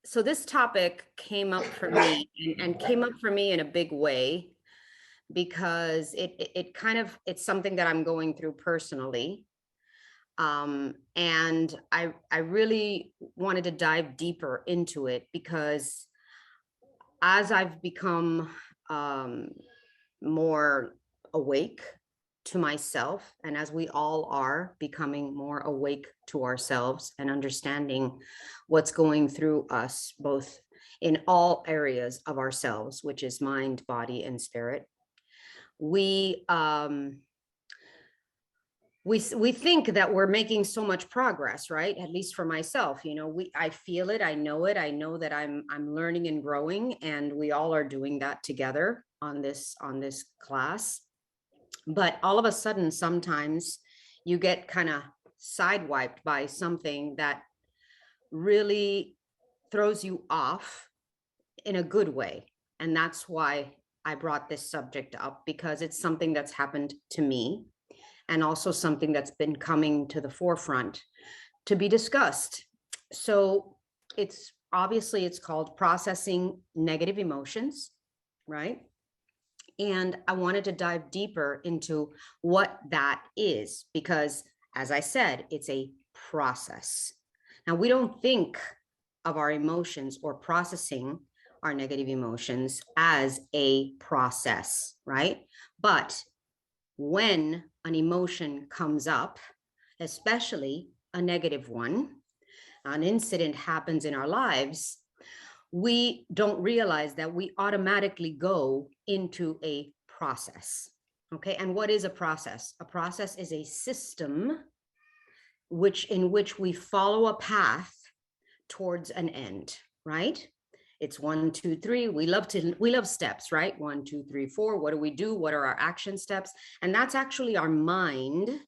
So this topic came up for me and came up for me in a big way because it kind of it's something that I'm going through personally. And I really wanted to dive deeper into it because as I've become um, more awake to myself, and as we all are becoming more awake to ourselves and understanding what's going through us, both in all areas of ourselves, which is mind, body, and spirit, we we think that we're making so much progress, right? At least for myself, I feel it, I know it, I know that I'm learning and growing, and we all are doing that together on this class. But all of a sudden, sometimes you get kind of sidewiped by something that really throws you off in a good way. And that's why I brought this subject up, because it's something that's happened to me and also something that's been coming to the forefront to be discussed. So it's called processing negative emotions, right? And I wanted to dive deeper into what that is, because as I said, it's a process. Now, we don't think of our emotions or processing our negative emotions as a process, right? But when an emotion comes up, especially a negative one, an incident happens in our lives, we don't realize that we automatically go into a process. Okay. And what is a process? A process is a system in which we follow a path towards an end, right? It's 1, 2, 3. We love steps, right? 1, 2, 3, 4. What do we do? What are our action steps? And that's actually our mind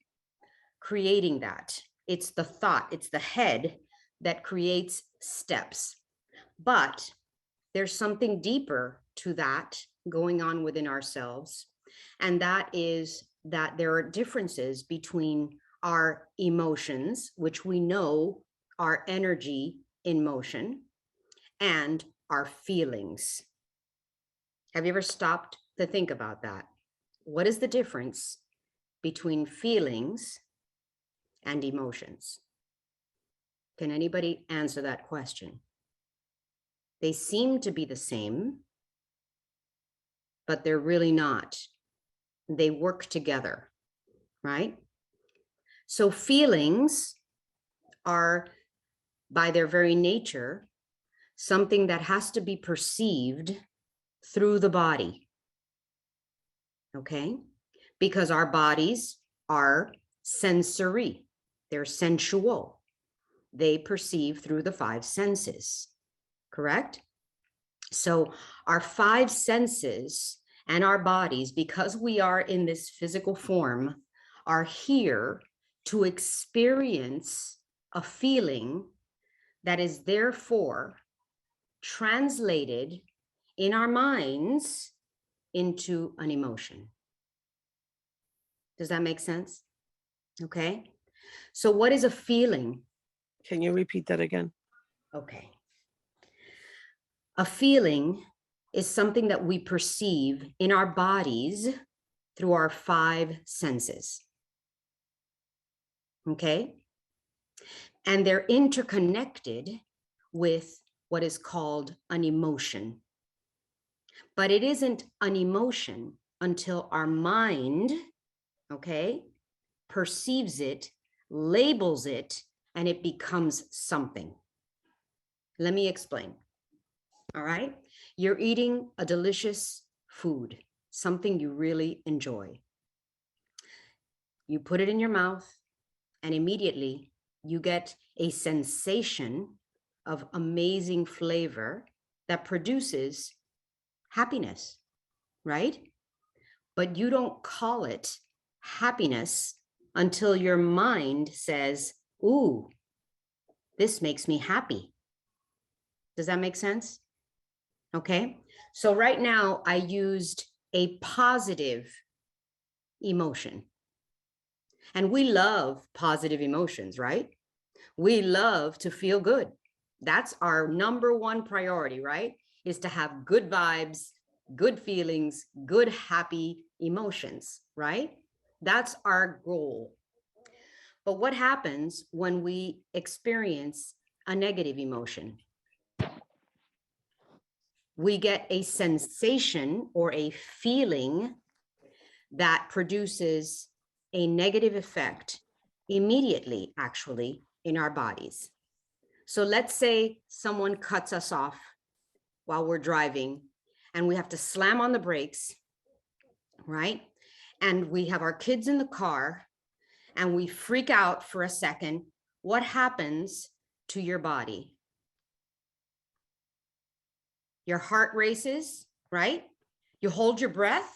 creating that. It's the thought, it's the head that creates steps. But there's something deeper to that going on within ourselves. And that is that there are differences between our emotions, which we know are energy in motion, and our feelings. Have you ever stopped to think about that? What is the difference between feelings and emotions? Can anybody answer that question? They seem to be the same, but they're really not. They work together, right? So feelings are, by their very nature, something that has to be perceived through the body, okay? Because our bodies are sensory, they're sensual. They perceive through the five senses, correct? So our five senses and our bodies, because we are in this physical form, are here to experience a feeling that is therefore translated in our minds into an emotion. Does that make sense? Okay. So what is a feeling? Can you repeat that again? Okay. A feeling is something that we perceive in our bodies through our five senses. Okay. And they're interconnected with what is called an emotion. But it isn't an emotion until our mind, okay, perceives it, labels it, and it becomes something. Let me explain. All right. You're eating a delicious food, something you really enjoy. You put it in your mouth, and immediately you get a sensation of amazing flavor that produces happiness, right? But you don't call it happiness until your mind says, ooh, this makes me happy. Does that make sense? Okay. So right now I used a positive emotion. And we love positive emotions, right? We love to feel good. That's our number one priority, right? Is to have good vibes, good feelings, good, happy emotions, right? That's our goal. But what happens when we experience a negative emotion? We get a sensation or a feeling that produces a negative effect immediately, actually, in our bodies. So let's say someone cuts us off while we're driving and we have to slam on the brakes, right? And we have our kids in the car and we freak out for a second. What happens to your body? Your heart races, right? You hold your breath,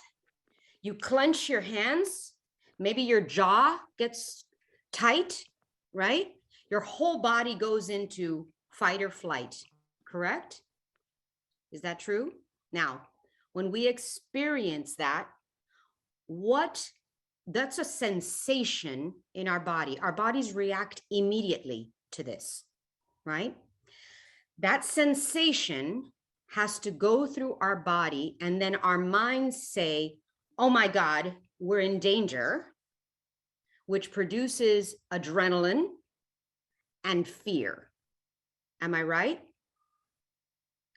you clench your hands, maybe your jaw gets tight, right? Your whole body goes into fight or flight, correct? Is that true? Now, when we experience that, that's a sensation in our body. Our bodies react immediately to this, right? That sensation has to go through our body, and then our minds say, oh my God, we're in danger, which produces adrenaline and fear. Am I right?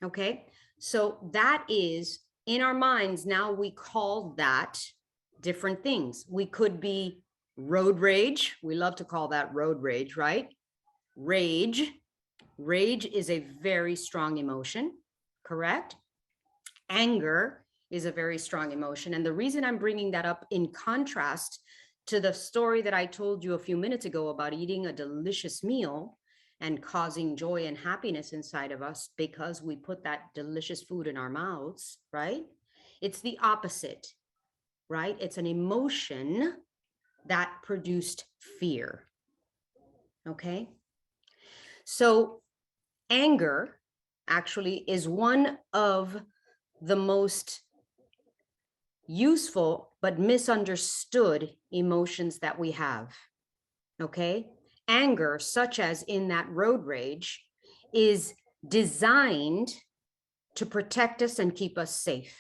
Okay, so that is in our minds. Now we call that different things. We could be road rage. We love to call that road rage, right? Rage. Rage is a very strong emotion, correct? Anger is a very strong emotion. And the reason I'm bringing that up in contrast to the story that I told you a few minutes ago about eating a delicious meal and causing joy and happiness inside of us because we put that delicious food in our mouths, right? It's the opposite, right? It's an emotion that produced fear. Okay. So anger actually is one of the most useful but misunderstood emotions that we have. Okay. Anger, such as in that road rage, is designed to protect us and keep us safe.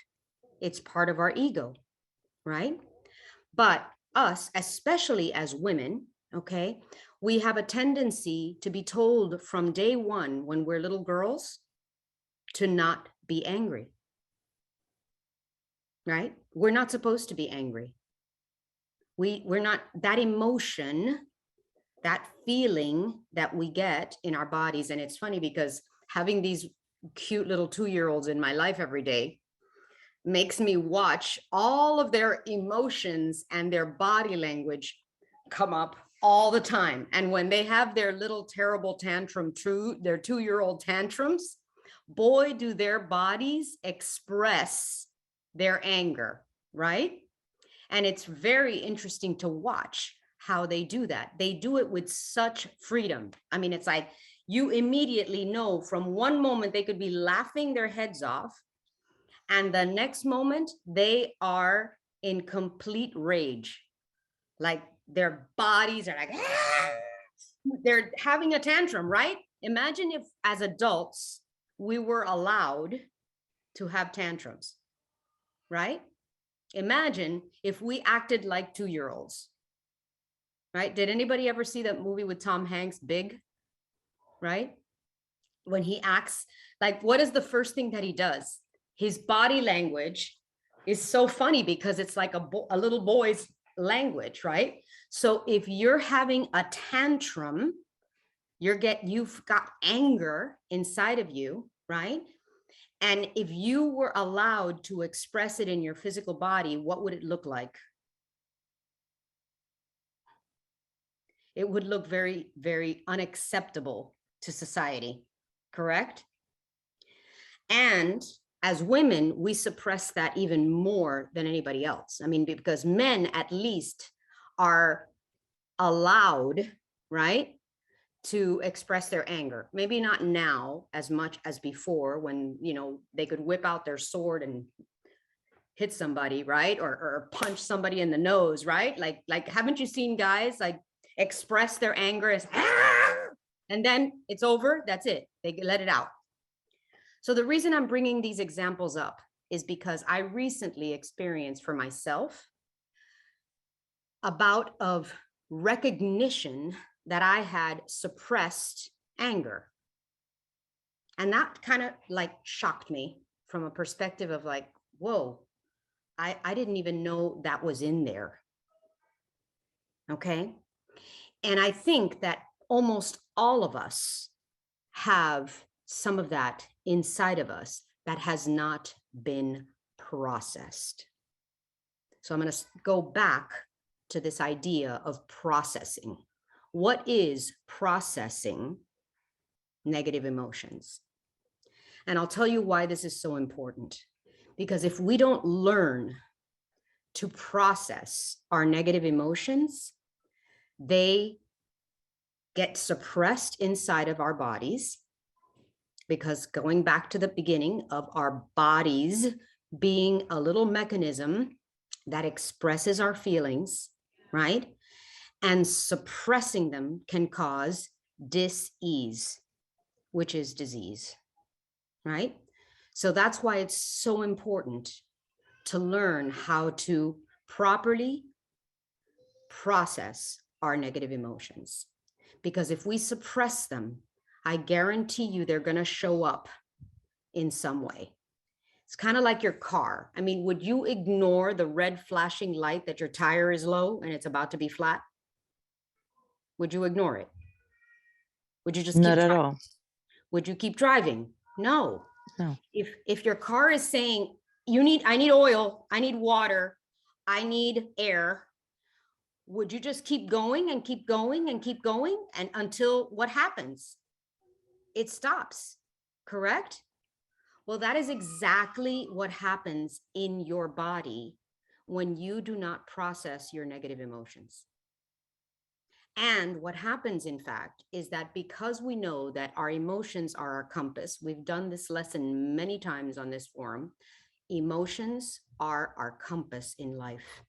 It's part of our ego, right? But us, especially as women, okay, we have a tendency to be told from day one when we're little girls to not be angry, right? We're not supposed to be angry. We're not, that emotion, that feeling that we get in our bodies. And it's funny because having these cute little 2-year-olds in my life every day makes me watch all of their emotions and their body language come up all the time. And when they have their little terrible tantrum, their 2-year-old tantrums, boy, do their bodies express their anger, right? And it's very interesting to watch how they do that. They do it with such freedom. I mean, it's like you immediately know from one moment they could be laughing their heads off, and the next moment they are in complete rage. Like their bodies are like, ah! They're having a tantrum, right? Imagine if as adults we were allowed to have tantrums, right? Imagine if we acted like 2-year-olds, right? Did anybody ever see that movie with Tom Hanks, Big, right? When he acts, like, what is the first thing that he does? His body language is so funny because it's like a little boy's language, right? So if you're having a tantrum, you've got anger inside of you, right? And if you were allowed to express it in your physical body, what would it look like? It would look very, very unacceptable to society, correct? And as women, we suppress that even more than anybody else. I mean, because men at least are allowed, right, to express their anger. Maybe not now as much as before when, you know, they could whip out their sword and hit somebody, right? Or punch somebody in the nose, right? Like, haven't you seen guys like express their anger as, ah! And then it's over. That's it. They let it out. So the reason I'm bringing these examples up is because I recently experienced for myself a bout of recognition that I had suppressed anger. And that kind of like shocked me from a perspective of like, whoa, I didn't even know that was in there. Okay. And I think that almost all of us have some of that inside of us that has not been processed. So I'm going to go back to this idea of processing. What is processing negative emotions? And I'll tell you why this is so important. Because if we don't learn to process our negative emotions, they get suppressed inside of our bodies. Because going back to the beginning of our bodies being a little mechanism that expresses our feelings, right? And suppressing them can cause dis-ease, which is disease, right? So that's why it's so important to learn how to properly process our negative emotions. Because if we suppress them, I guarantee you they're going to show up in some way. It's kind of like your car. I mean, would you ignore the red flashing light that your tire is low and it's about to be flat? Would you ignore it? Would you just keep Not at driving? all. Would you keep driving? No. No. If your car is saying I need oil, I need water, I need air, would you just keep going and keep going and keep going and until what happens? It stops, correct? Well, that is exactly what happens in your body when you do not process your negative emotions. And what happens, in fact, is that because we know that our emotions are our compass, we've done this lesson many times on this forum, emotions are our compass in life.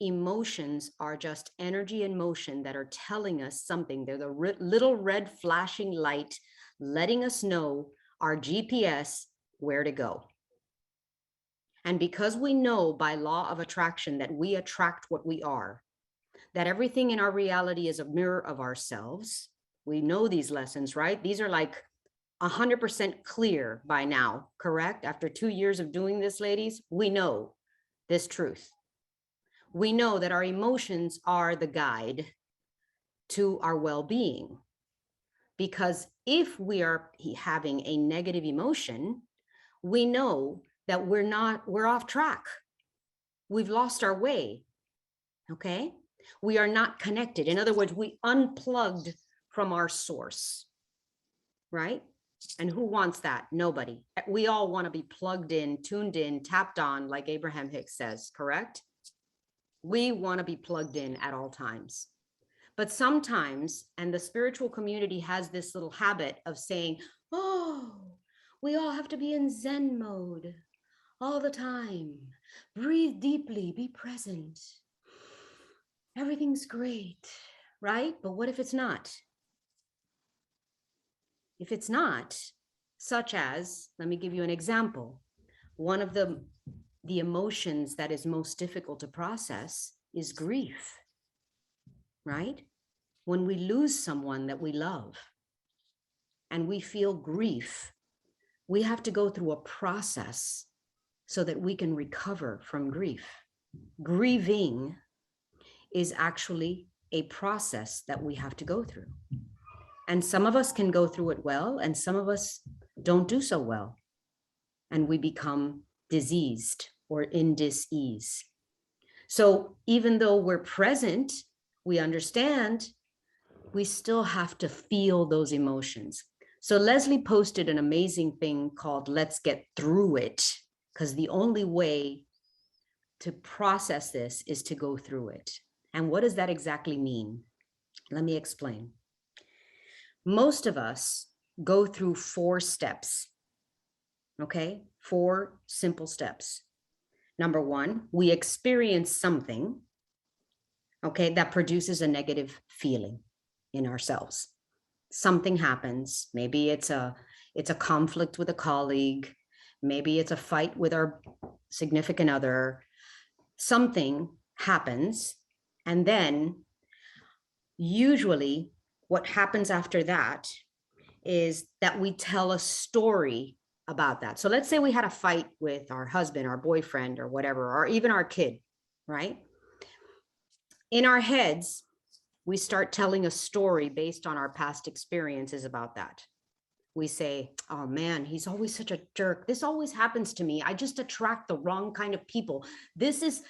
Emotions are just energy and motion that are telling us something. They're the little red flashing light letting us know our GPS where to go. And because we know by law of attraction that we attract what we are, that everything in our reality is a mirror of ourselves. We know these lessons, right? These are like 100% clear by now, correct? After 2 years of doing this, ladies, we know this truth. We know that our emotions are the guide to our well-being. Because if we are having a negative emotion, we know that we're off track. We've lost our way, okay? We are not connected. In other words, we unplugged from our source, right? And who wants that? Nobody. We all want to be plugged in, tuned in, tapped on, like Abraham Hicks says, correct? We want to be plugged in at all times. But sometimes, and the spiritual community has this little habit of saying, oh, we all have to be in Zen mode all the time. Breathe deeply, be present. Everything's great, right? But what if it's not? If it's not, such as, let me give you an example. One of the emotions that is most difficult to process is grief, right? When we lose someone that we love and we feel grief, we have to go through a process so that we can recover from grief. Grieving is actually a process that we have to go through. And some of us can go through it well, and some of us don't do so well. And we become diseased or in dis-ease. So even though we're present, we understand, we still have to feel those emotions. So Leslie posted an amazing thing called Let's Get Through It, because the only way to process this is to go through it. And what does that exactly mean? Let me explain. Most of us go through 4 steps, okay? 4 simple steps. Number 1, we experience something, okay, that produces a negative feeling in ourselves. something happens. Maybe it's a conflict with a colleague. Maybe it's a fight with our significant other. Something happens. And then usually what happens after that is that we tell a story about that. So let's say we had a fight with our husband, our boyfriend, or whatever, or even our kid, right? In our heads, we start telling a story based on our past experiences about that. We say, oh man, he's always such a jerk. This always happens to me. I just attract the wrong kind of people. This is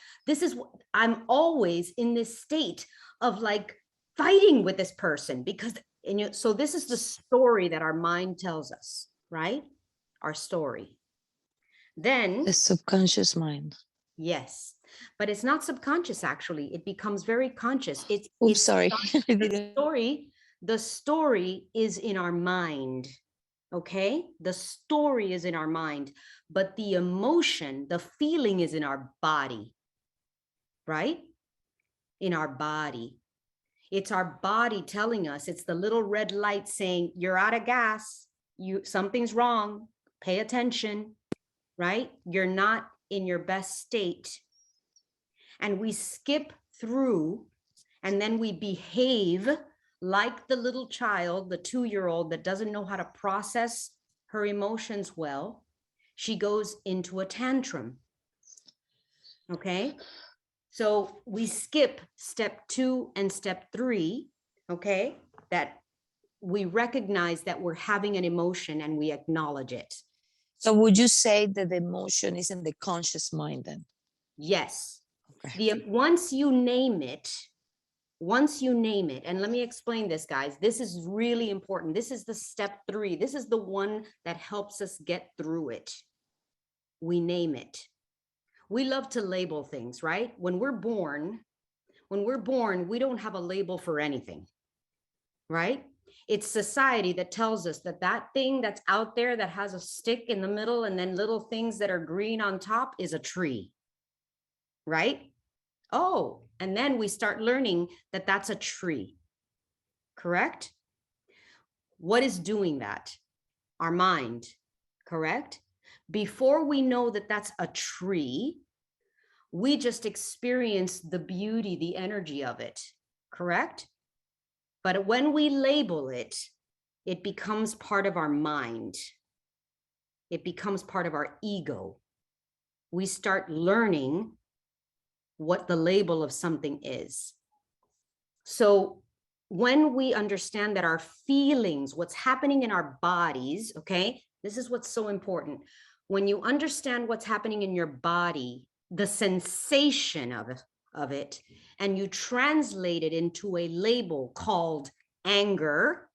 I'm always in this state of like fighting with this person because, and you, so this is the story that our mind tells us, right? Our story. Then, The subconscious mind. yes, but it's not subconscious actually. It becomes very conscious. Oops, sorry. I The didn't. story is in our mind. Okay, the story is in our mind, but the emotion, the feeling is in our body, right? In our body. It's our body telling us, it's the little red light saying, you're out of gas, something's wrong, pay attention, right? You're not in your best state. And we skip through and then we behave like the little child, the 2-year-old that doesn't know how to process her emotions well. She goes into a tantrum. Okay. So we skip step 2 and step 3. Okay. That we recognize that we're having an emotion and we acknowledge it. So would you say that the emotion is in the conscious mind then? Yes. Okay. Once you name it, and let me explain this, guys, this is really important. This is the step 3. This is the one that helps us get through it. We name it. We love to label things, right? When we're born, we don't have a label for anything, right? It's society that tells us that that thing that's out there that has a stick in the middle and then little things that are green on top is a tree, right? Oh, and then we start learning that that's a tree, correct? What is doing that? Our mind, correct? Before we know that that's a tree, we just experience the beauty, the energy of it, correct? But when we label it, it becomes part of our mind. It becomes part of our ego. We start learning what the label of something is. So when we understand that our feelings, what's happening in our bodies, okay, this is what's so important. When you understand what's happening in your body, the sensation of it, and you translate it into a label called anger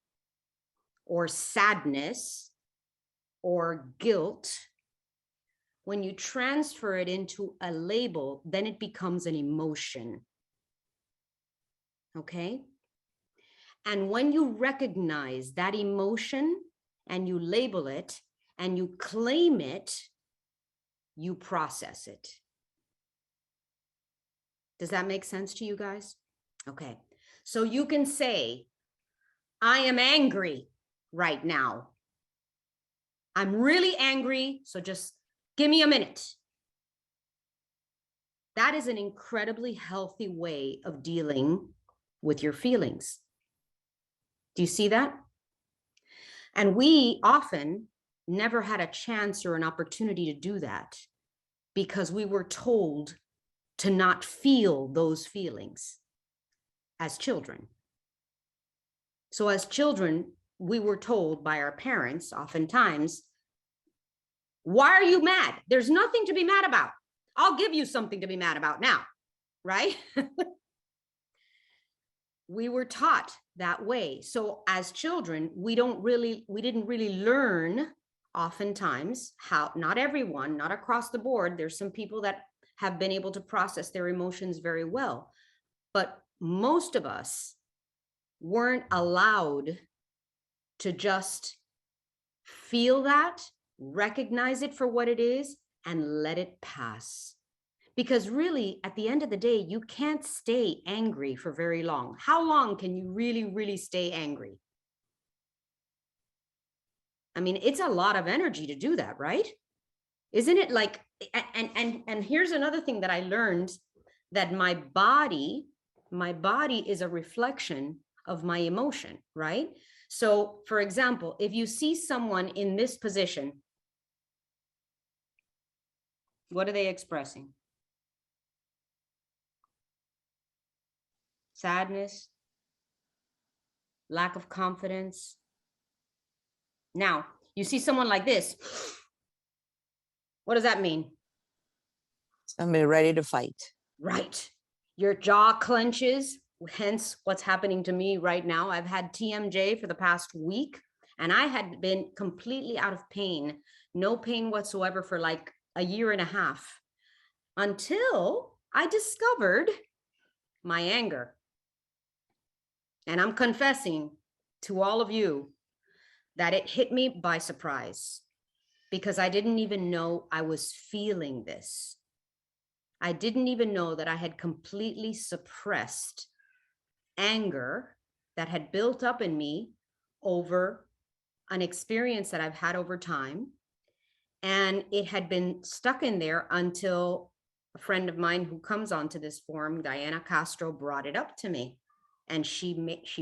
or sadness or guilt, when you transfer it into a label, then it becomes an emotion. Okay? And when you recognize that emotion and you label it and you claim it, you process it. Does that make sense to you guys? Okay. So you can say, I am angry right now. I'm really angry, so just give me a minute. That is an incredibly healthy way of dealing with your feelings. Do you see that? And we often never had a chance or an opportunity to do that because we were told to not feel those feelings as children. So as children, we were told by our parents oftentimes, why are you mad? There's nothing to be mad about. I'll give you something to be mad about now, right? We were taught that way. So as children, we didn't really learn oftentimes how, not everyone, not across the board. There's some people that have been able to process their emotions very well, but most of us weren't allowed to just feel that, recognize it for what it is, and let it pass. Because really, at the end of the day, you can't stay angry for very long. How long can you really, really stay angry? I mean, it's a lot of energy to do that, right? Isn't it like, and here's another thing that I learned, that my body is a reflection of my emotion, right? So for example, if you see someone in this position, what are they expressing? Sadness, lack of confidence. Now, you see someone like this, what does that mean? Somebody ready to fight. Right. Your jaw clenches, hence what's happening to me right now. I've had TMJ for the past week, and I had been completely out of pain, no pain whatsoever for like a year and a half, until I discovered my anger. And I'm confessing to all of you that it hit me by surprise, because I didn't even know I was feeling this. I didn't even know that I had completely suppressed anger that had built up in me over an experience that I've had over time. And it had been stuck in there until a friend of mine who comes onto this forum, Diana Castro, brought it up to me. And she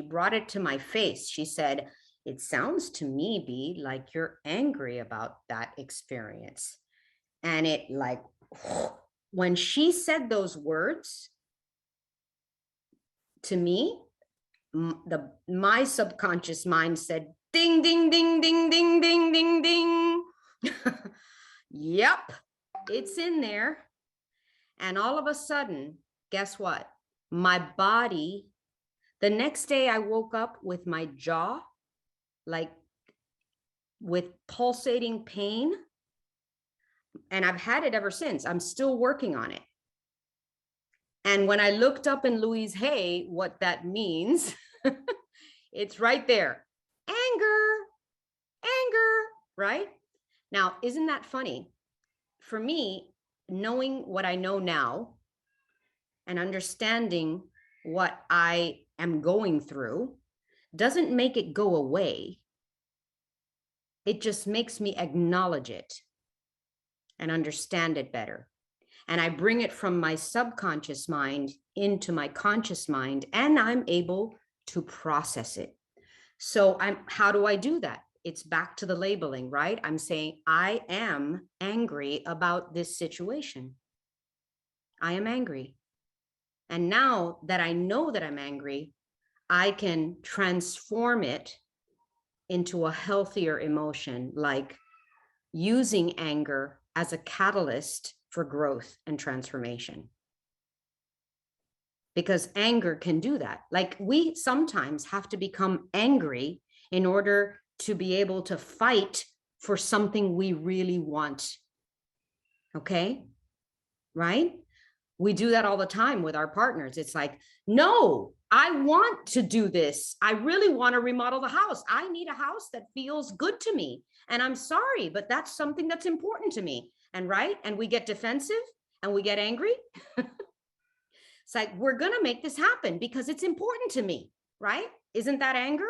brought it to my face. She said, "It sounds to me, B, like you're angry about that experience." And it like, when she said those words to me, my subconscious mind said, ding, ding, ding, ding, ding, ding, ding, ding. Yep, it's in there. And all of a sudden, guess what? My body, the next day I woke up with my jaw, like with pulsating pain. And I've had it ever since. I'm still working on it. And when I looked up in Louise Hay, what that means, it's right there. Anger, right? Now, isn't that funny? For me, knowing what I know now and understanding what I am going through doesn't make it go away. It just makes me acknowledge it and understand it better. And I bring it from my subconscious mind into my conscious mind, and I'm able to process it. So how do I do that? It's back to the labeling, right? I'm saying, I am angry about this situation. I am angry. And now that I know that I'm angry, I can transform it into a healthier emotion, like using anger as a catalyst for growth and transformation. Because anger can do that. Like, we sometimes have to become angry in order to be able to fight for something we really want. Okay? Right? We do that all the time with our partners. It's like, no, I want to do this. I really want to remodel the house. I need a house that feels good to me. And I'm sorry, but that's something that's important to me. And right? And we get defensive and we get angry. It's like, we're going to make this happen because it's important to me, right? Isn't that anger?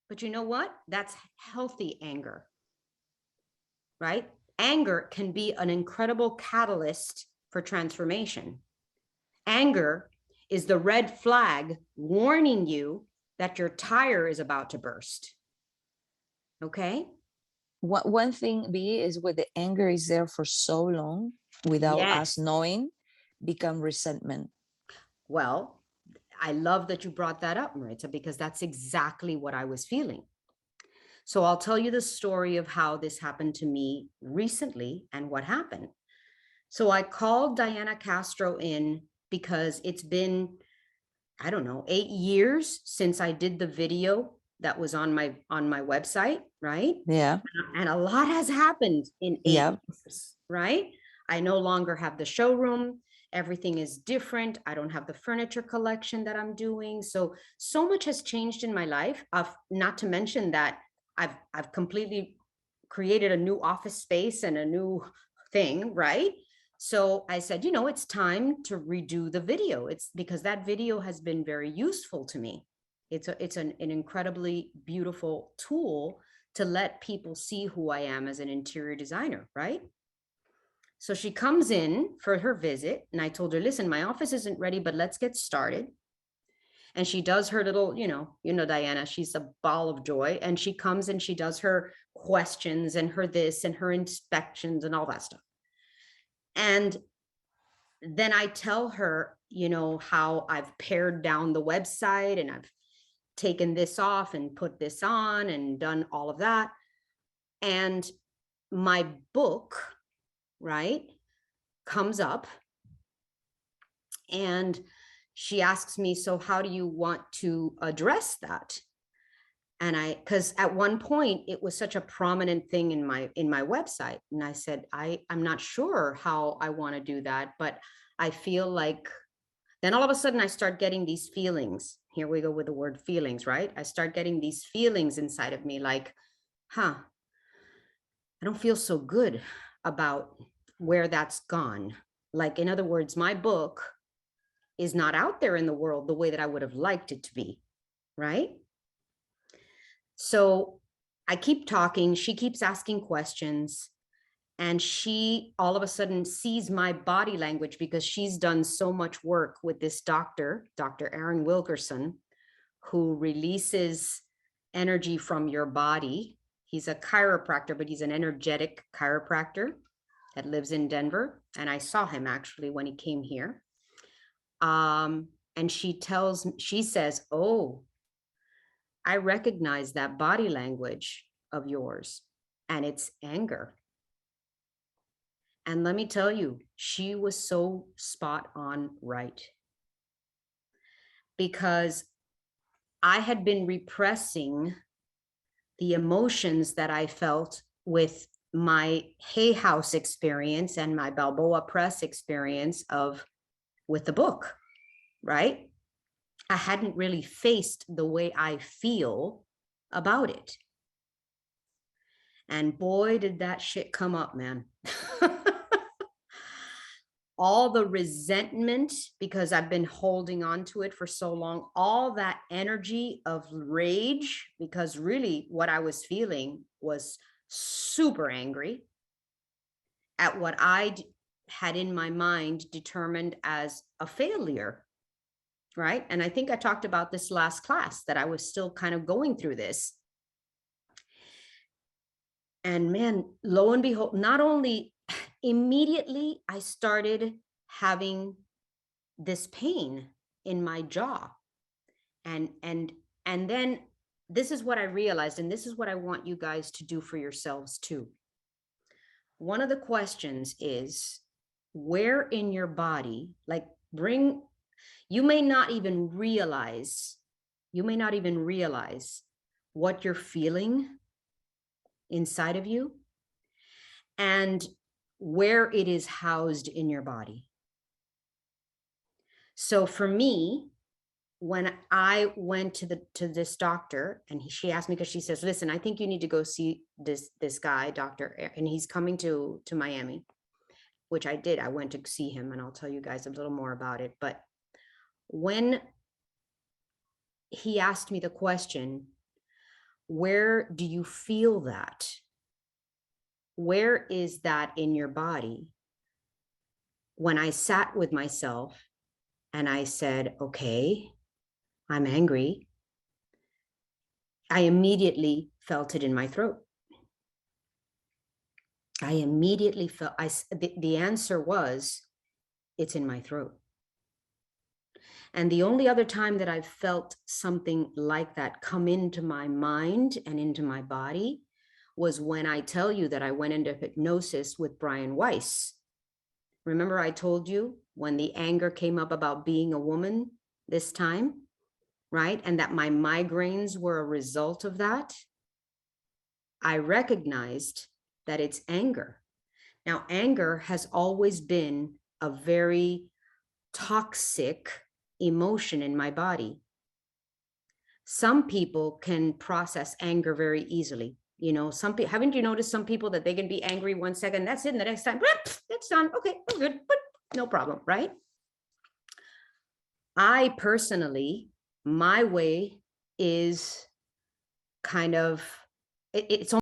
But you know what? That's healthy anger, right? Anger can be an incredible catalyst for transformation. Anger is the red flag warning you that your tire is about to burst. Okay? One thing, B, is when the anger is there for so long without us knowing, become resentment. Well, I love that you brought that up, Maritza, because that's exactly what I was feeling. So I'll tell you the story of how this happened to me recently and what happened. So I called Diana Castro in because it's been, I don't know, 8 years since I did the video that was on my website, right? Yeah. And a lot has happened in 8 years, right? I no longer have the showroom. Everything is different. I don't have the furniture collection that I'm doing. So much has changed in my life. Not to mention that I've completely created a new office space and a new thing, right? So I said, it's time to redo the video. It's because that video has been very useful to me. It's an incredibly beautiful tool to let people see who I am as an interior designer, right? So she comes in for her visit, and I told her, listen, my office isn't ready, but let's get started. And she does her little, Diana, she's a ball of joy. And she comes and she does her questions and her this and her inspections and all that stuff. And then I tell her, how I've pared down the website and I've taken this off and put this on and done all of that. And my book, right, comes up, and she asks me, so how do you want to address that? And because at one point it was such a prominent thing in my website. And I said, I'm not sure how I want to do that, but I feel like, then all of a sudden I start getting these feelings. Here we go with the word feelings, right? I start getting these feelings inside of me like, I don't feel so good about where that's gone. Like, in other words, my book is not out there in the world the way that I would have liked it to be, right? So I keep talking, she keeps asking questions, and she all of a sudden sees my body language because she's done so much work with this doctor, Dr. Aaron Wilkerson, who releases energy from your body. He's a chiropractor, but he's an energetic chiropractor that lives in Denver. And I saw him actually when he came here. And she says, oh, I recognize that body language of yours, and it's anger. And let me tell you, she was so spot on right. Because I had been repressing the emotions that I felt with my Hay House experience and my Balboa Press experience with the book, right? I hadn't really faced the way I feel about it. And boy, did that shit come up, man. All the resentment, because I've been holding on to it for so long, all that energy of rage, because really what I was feeling was super angry at what I had in my mind determined as a failure, right? And I think I talked about this last class, that I was still kind of going through this. And man, lo and behold, not only immediately I started having this pain in my jaw. And then this is what I realized, and this is what I want you guys to do for yourselves too. One of the questions is, where in your body, like you may not even realize what you're feeling inside of you and where it is housed in your body. So for me, when I went to this doctor, and she asked me, because she says, listen, I think you need to go see this guy, Dr. and he's coming to Miami, which I did. I went to see him, and I'll tell you guys a little more about it. But when he asked me the question, where do you feel that? Where is that in your body? When I sat with myself and I said, okay, I'm angry, I immediately felt it in my throat. I immediately felt, the answer was, it's in my throat. And the only other time that I've felt something like that come into my mind and into my body was when I tell you that I went into hypnosis with Brian Weiss. Remember I told you when the anger came up about being a woman this time, right? And that my migraines were a result of that. I recognized that it's anger. Now, anger has always been a very toxic emotion in my body. Some people can process anger very easily. You know, some people, haven't you noticed some people that they can be angry 1 second, that's it, and the next time, it's done. Okay, we're good, but no problem, right? I personally, my way is kind of it's